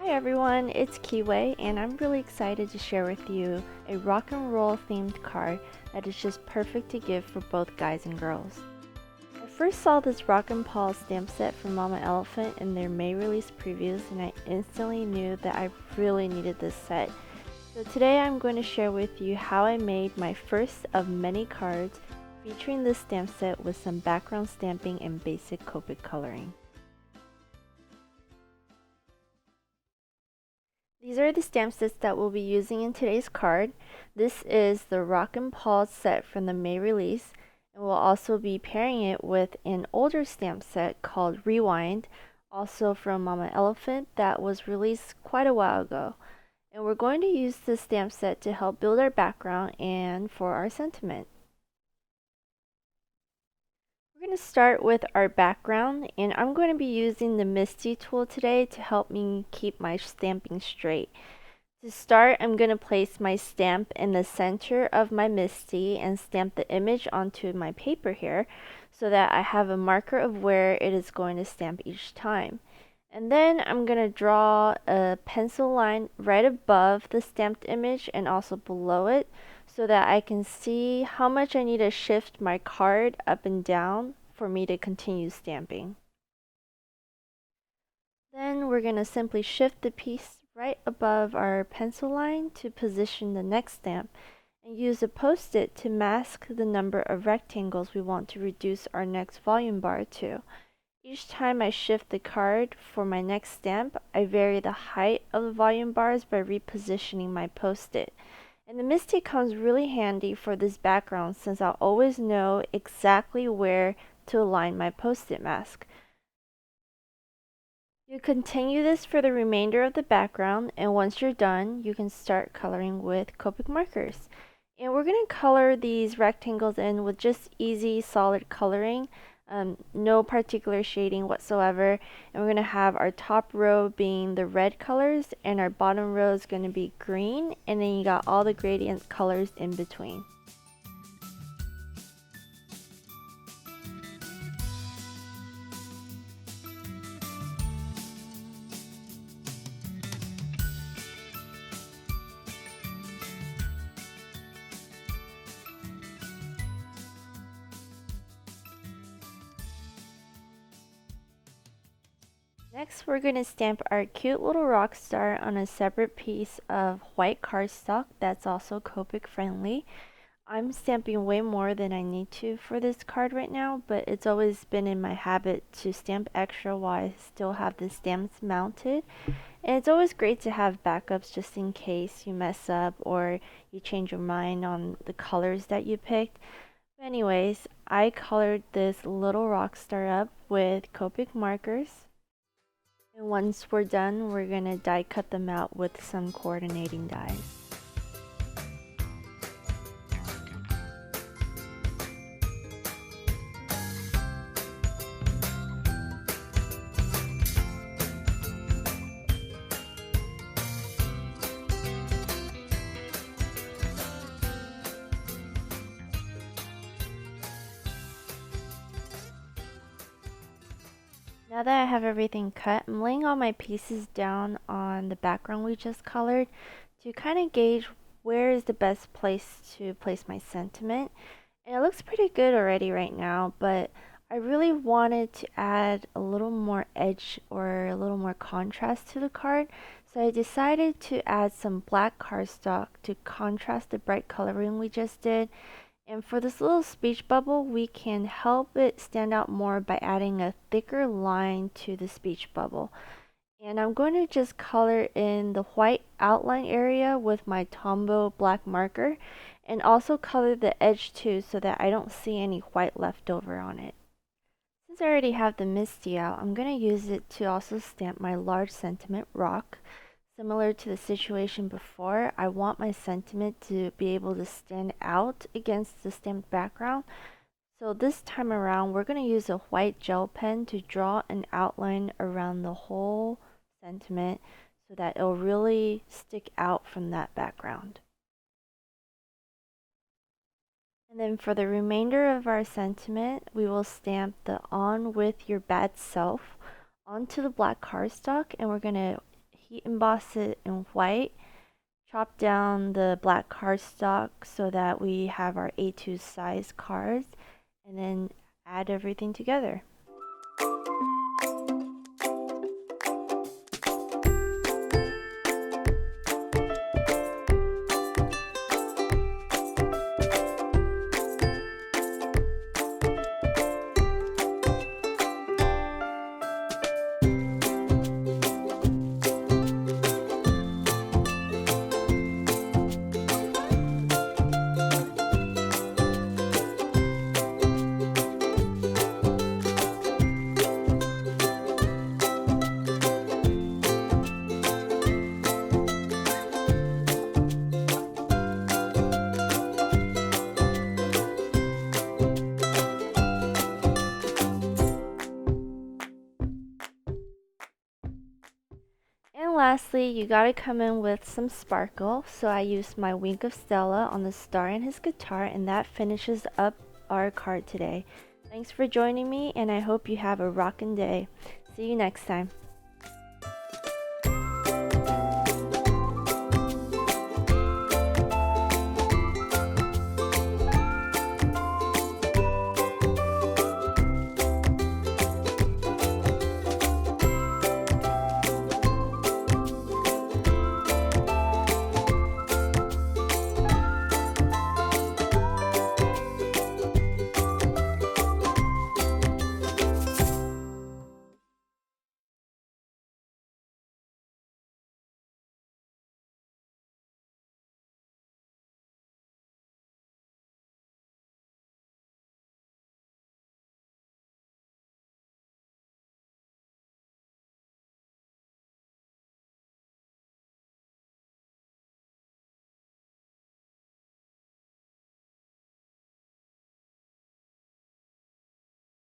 Hi everyone, it's Kiwei and I'm really excited to share with you a rock and roll themed card that is just perfect to give for both guys and girls. I first saw this Rock and Paul stamp set from Mama Elephant in their May release previews and I instantly knew that I really needed this set. So today I'm going to share with you how I made my first of many cards featuring this stamp set with some background stamping and basic Copic coloring. These are the stamp sets that we'll be using in today's card. This is the Rock and Paul set from the May release, and we'll also be pairing it with an older stamp set called Rewind, also from Mama Elephant, that was released quite a while ago. And we're going to use this stamp set to help build our background and for our sentiment. We're going to start with our background, and I'm going to be using the MISTI tool today to help me keep my stamping straight. To start, I'm going to place my stamp in the center of my MISTI and stamp the image onto my paper here so that I have a marker of where it is going to stamp each time. And then I'm going to draw a pencil line right above the stamped image and also below it so that I can see how much I need to shift my card up and down for me to continue stamping. Then we're going to simply shift the piece right above our pencil line to position the next stamp and use a post-it to mask the number of rectangles we want to reduce our next volume bar to. Each time I shift the card for my next stamp, I vary the height of the volume bars by repositioning my post-it. And the MISTI comes really handy for this background since I'll always know exactly where to align my post-it mask. You continue this for the remainder of the background, and once you're done, you can start coloring with Copic markers. And we're going to color these rectangles in with just easy solid coloring, no particular shading whatsoever. And we're going to have our top row being the red colors and our bottom row is going to be green, and then you got all the gradient colors in between. Next, we're going to stamp our cute little rock star on a separate piece of white cardstock that's also Copic friendly. I'm stamping way more than I need to for this card right now, but it's always been in my habit to stamp extra while I still have the stamps mounted. And it's always great to have backups just in case you mess up or you change your mind on the colors that you picked. But anyways, I colored this little rock star up with Copic markers. And once we're done, we're going to die cut them out with some coordinating dies. Now that I have everything cut, I'm laying all my pieces down on the background we just colored to kind of gauge where is the best place to place my sentiment. And it looks pretty good already right now, but I really wanted to add a little more edge or a little more contrast to the card. So I decided to add some black cardstock to contrast the bright coloring we just did. And for this little speech bubble, we can help it stand out more by adding a thicker line to the speech bubble. And I'm going to just color in the white outline area with my Tombow black marker and also color the edge too so that I don't see any white left over on it. Since I already have the MISTI out, I'm going to use it to also stamp my large sentiment rock. Similar to the situation before, I want my sentiment to be able to stand out against the stamped background. So this time around, we're going to use a white gel pen to draw an outline around the whole sentiment so that it'll really stick out from that background. And then for the remainder of our sentiment, we will stamp the "On with your bad self" onto the black cardstock, and we're going to heat emboss it in white, chop down the black cardstock so that we have our A2 size cards, and then add everything together. And lastly, you gotta come in with some sparkle. So I used my Wink of Stella on the star and his guitar, and that finishes up our card today. Thanks for joining me, and I hope you have a rockin' day. See you next time.